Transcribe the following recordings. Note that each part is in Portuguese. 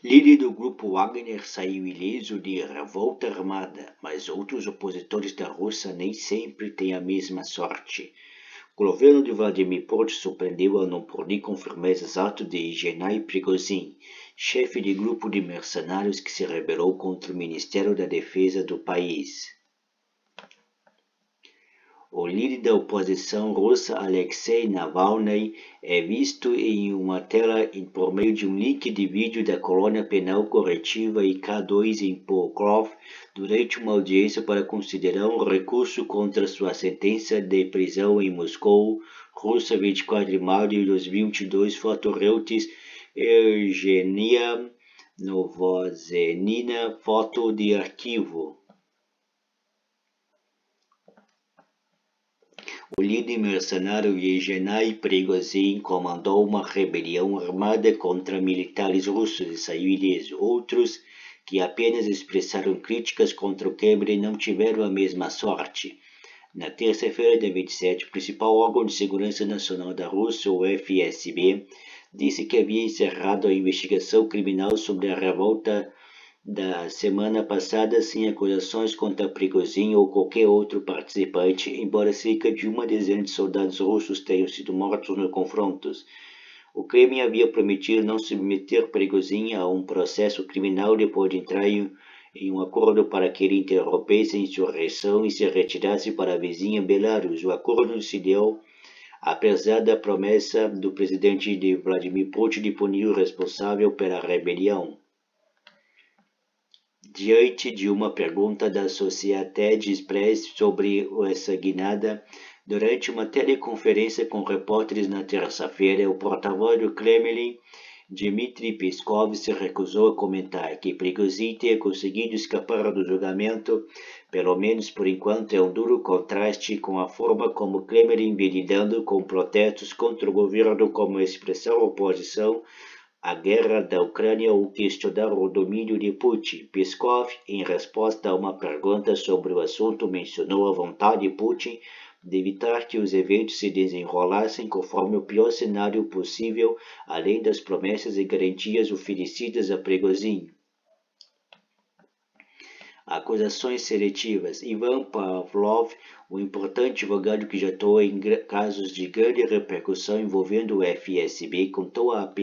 Líder do grupo Wagner saiu ileso de revolta armada, mas outros opositores da Rússia nem sempre têm a mesma sorte. O governo de Vladimir Putin surpreendeu ao não punir com firmeza os atos de Gennady Prigozhin, chefe de grupo de mercenários que se rebelou contra o Ministério da Defesa do país. O líder da oposição russa, Alexei Navalny, é visto em uma tela por meio de um link de vídeo da colônia penal corretiva IK2 em Pokrov durante uma audiência para considerar um recurso contra sua sentença de prisão em Moscou, Rússia, 24 de maio de 2022, foto Reuters, Eugenia Novozenina, foto de arquivo. O líder mercenário Gennady Prigozhin comandou uma rebelião armada contra militares russos e saiu ileso. Outros, que apenas expressaram críticas contra o Kremlin, não tiveram a mesma sorte. Na terça-feira, dia 27, o principal órgão de segurança nacional da Rússia, o FSB, disse que havia encerrado a investigação criminal sobre a revolta da semana passada sem acusações contra Prigozhin ou qualquer outro participante, embora cerca de uma dezena de soldados russos tenham sido mortos nos confrontos. O Kremlin havia prometido não submeter Prigozhin a um processo criminal depois de entrar em um acordo para que ele interrompesse a insurreição e se retirasse para a vizinha Belarus. O acordo se deu apesar da promessa do presidente Vladimir Putin de punir o responsável pela rebelião. Diante de uma pergunta da Associated Press sobre essa guinada, durante uma teleconferência com repórteres na terça-feira, o porta-voz do Kremlin, Dmitry Peskov, se recusou a comentar que Prigozhin tenha conseguido escapar do julgamento, pelo menos por enquanto, é um duro contraste com a forma como o Kremlin vem lidando com protestos contra o governo como expressão oposição à guerra da Ucrânia ou questionar o domínio de Putin. Peskov, em resposta a uma pergunta sobre o assunto, mencionou a vontade de Putin de evitar que os eventos se desenrolassem conforme o pior cenário possível, além das promessas e garantias oferecidas a Prigozhin. Acusações seletivas. Ivan Pavlov, um importante advogado que já atuou em casos de grande repercussão envolvendo o FSB, contou à AP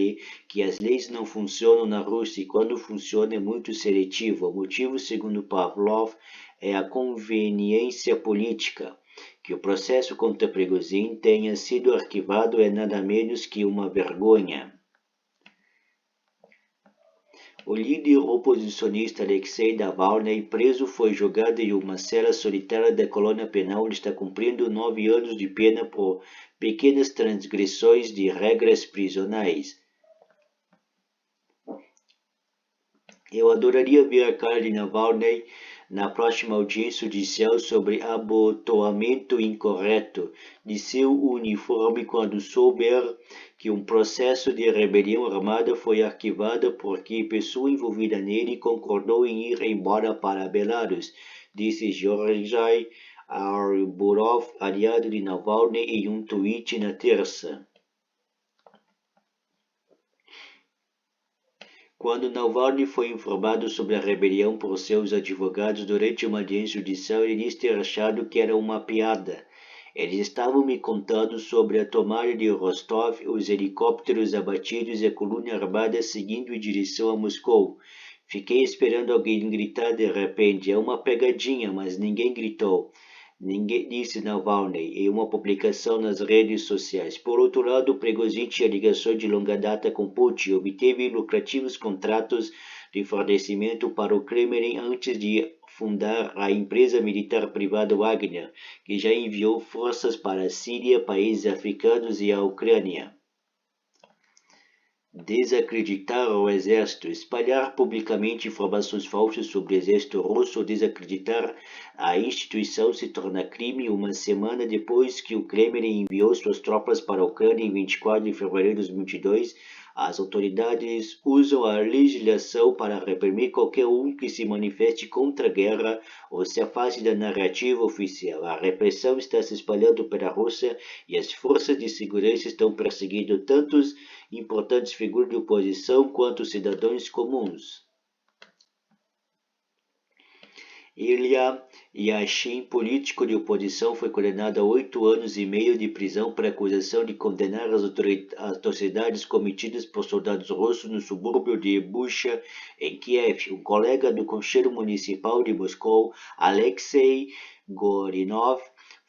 que as leis não funcionam na Rússia e quando funciona é muito seletivo. O motivo, segundo Pavlov, é a conveniência política. Que o processo contra Prigozhin tenha sido arquivado é nada menos que uma vergonha. O líder oposicionista Alexei Navalny, preso, foi jogado em uma cela solitária da colônia penal onde está cumprindo 9 anos de pena por pequenas transgressões de regras prisionais. Eu adoraria ver a cara de Navalny na próxima audiência judicial sobre abotoamento incorreto de seu uniforme quando souber que um processo de rebelião armada foi arquivado porque a pessoa envolvida nele concordou em ir embora para Belarus, disse Georgiy Arburov, aliado de Navalny, em um tweet na terça. Quando Navalny foi informado sobre a rebelião por seus advogados durante uma audiência judicial, ele disse ter achado que era uma piada. Eles estavam me contando sobre a tomada de Rostov, os helicópteros abatidos e a coluna armada seguindo em direção a Moscou. Fiquei esperando alguém gritar de repente. É uma pegadinha, mas ninguém gritou. Ninguém disse Navalny em uma publicação nas redes sociais. Por outro lado, Prigozhin tinha ligações de longa data com Putin e obteve lucrativos contratos de fornecimento para o Kremlin antes de fundar a empresa militar privada Wagner, que já enviou forças para a Síria, países africanos e a Ucrânia. Desacreditar o exército, espalhar publicamente informações falsas sobre o exército russo ou desacreditar a instituição se torna crime uma semana depois que o Kremlin enviou suas tropas para a Ucrânia em 24 de fevereiro de 2022. As autoridades usam a legislação para reprimir qualquer um que se manifeste contra a guerra ou se afaste da narrativa oficial. A repressão está se espalhando pela Rússia e as forças de segurança estão perseguindo tantos importantes figuras de oposição quanto cidadãos comuns. Ilya Yashin, político de oposição, foi condenado a 8 anos e meio de prisão por acusação de condenar as atrocidades cometidas por soldados russos no subúrbio de Bucha, em Kiev. Um colega do Conselho Municipal de Moscou, Alexei Gorinov,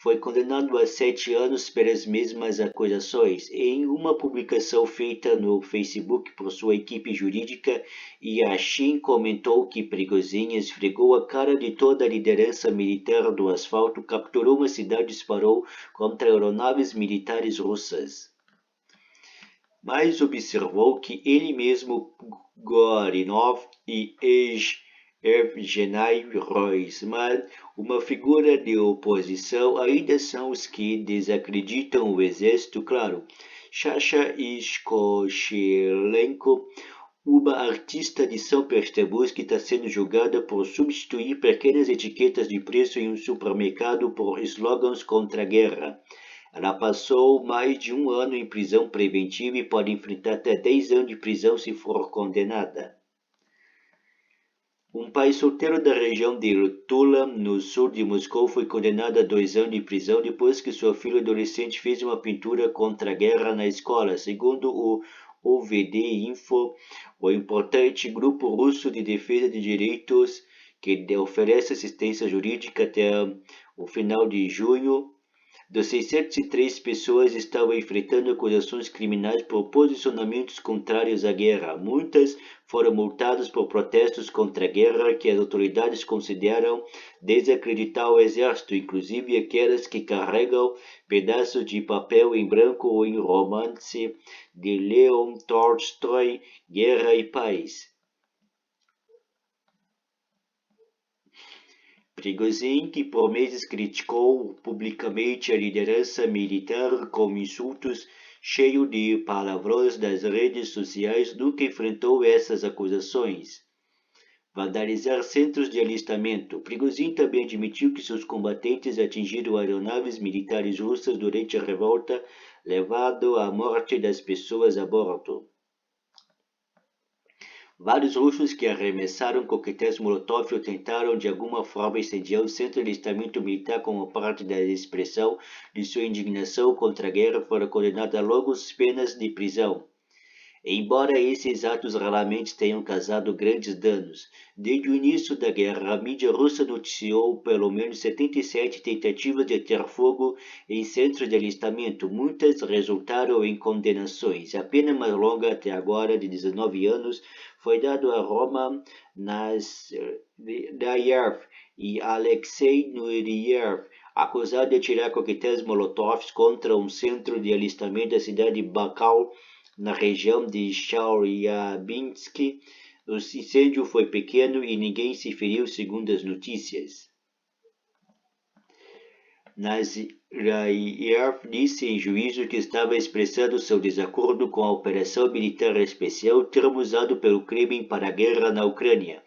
foi condenado a 7 anos pelas mesmas acusações. Em uma publicação feita no Facebook por sua equipe jurídica, Yashin comentou que Prigozhin esfregou a cara de toda a liderança militar do asfalto, capturou uma cidade e disparou contra aeronaves militares russas. Mas observou que ele mesmo, Gorinov e Evgeny Roisman, uma figura de oposição, ainda são os que desacreditam o exército. Claro, Sasha Iskoshelenko, uma artista de São Petersburgo, está sendo julgada por substituir pequenas etiquetas de preço em um supermercado por slogans contra a guerra. Ela passou mais de 1 ano em prisão preventiva e pode enfrentar até 10 anos de prisão se for condenada. Um pai solteiro da região de Tula, no sul de Moscou, foi condenado a 2 anos de prisão depois que sua filha adolescente fez uma pintura contra a guerra na escola. Segundo o OVD Info, o importante grupo russo de defesa de direitos que oferece assistência jurídica até o final de junho, das 603 pessoas estavam enfrentando acusações criminais por posicionamentos contrários à guerra. Muitas foram multadas por protestos contra a guerra que as autoridades consideram desacreditar o exército, inclusive aquelas que carregam pedaços de papel em branco ou em romance de Leon Tolstói, Guerra e Paz. Prigozhin, que por meses criticou publicamente a liderança militar com insultos cheios de palavrões das redes sociais, nunca enfrentou essas acusações. Vandalizar centros de alistamento. Prigozhin também admitiu que seus combatentes atingiram aeronaves militares russas durante a revolta, levando à morte das pessoas a bordo. Vários russos que arremessaram coquetéis Molotov ou tentaram de alguma forma incendiar o centro de alistamento militar como parte da expressão de sua indignação contra a guerra foram condenados a longas penas de prisão. Embora esses atos raramente tenham causado grandes danos, desde o início da guerra, a mídia russa noticiou pelo menos 77 tentativas de atear fogo em centros de alistamento. Muitas resultaram em condenações. A pena mais longa até agora, de 19 anos, foi dada a Roman Nazarev e Alexei Nureyev, acusados de atirar coquetéis Molotov contra um centro de alistamento da cidade de Bakhmut, na região de Chelyabinsk. O incêndio foi pequeno e ninguém se feriu, segundo as notícias. Nazarev disse em juízo que estava expressando seu desacordo com a operação militar especial, termo usado pelo Kremlin para a guerra na Ucrânia.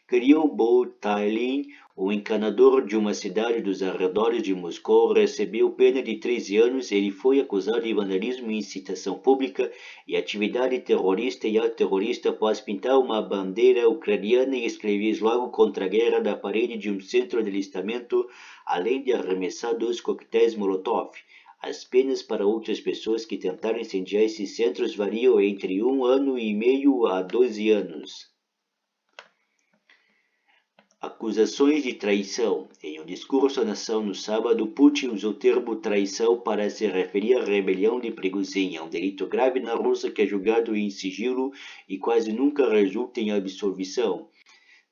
Kirill Butalin, o encanador de uma cidade dos arredores de Moscou, recebeu pena de 13 anos. Ele foi acusado de vandalismo e incitação pública e atividade terrorista e ato terrorista após pintar uma bandeira ucraniana e escrever slogan contra a guerra na parede de um centro de alistamento, além de arremessar 2 coquetéis Molotov. As penas para outras pessoas que tentaram incendiar esses centros variam entre 1 ano e meio a 12 anos. Acusações de traição. Em um discurso à nação no sábado, Putin usou o termo traição para se referir à rebelião de Prigozhin, um delito grave na Rússia que é julgado em sigilo e quase nunca resulta em absolvição.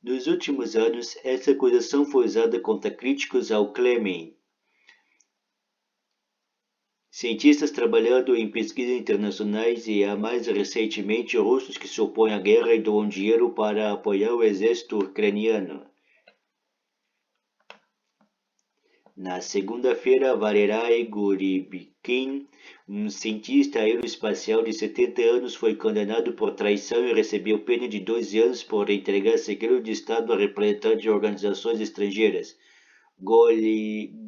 Nos últimos anos, essa acusação foi usada contra críticos ao Kremlin. Cientistas trabalhando em pesquisas internacionais e, mais recentemente, russos que se opõem à guerra e doam dinheiro para apoiar o exército ucraniano. Na segunda-feira, Valery Guribkin, um cientista aeroespacial de 70 anos, foi condenado por traição e recebeu pena de 12 anos por entregar segredo de Estado a representantes de organizações estrangeiras.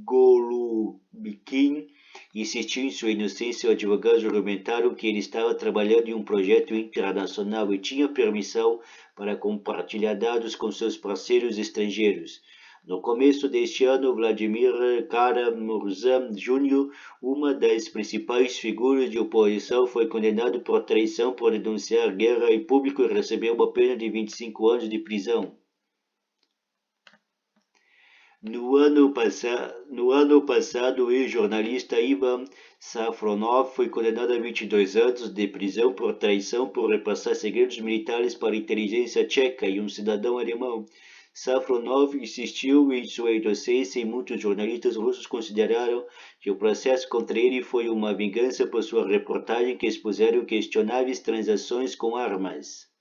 Golubikin, insistiu em sua inocência. Os advogados argumentaram que ele estava trabalhando em um projeto internacional e tinha permissão para compartilhar dados com seus parceiros estrangeiros. No começo deste ano, Vladimir Kara-Murza Jr., uma das principais figuras de oposição, foi condenado por traição por denunciar guerra em público e recebeu uma pena de 25 anos de prisão. No ano passado, o ex-jornalista Ivan Safronov foi condenado a 22 anos de prisão por traição por repassar segredos militares para a inteligência tcheca e um cidadão alemão. Safronov insistiu em sua inocência e muitos jornalistas russos consideraram que o processo contra ele foi uma vingança por sua reportagem que expuseram questionáveis transações com armas.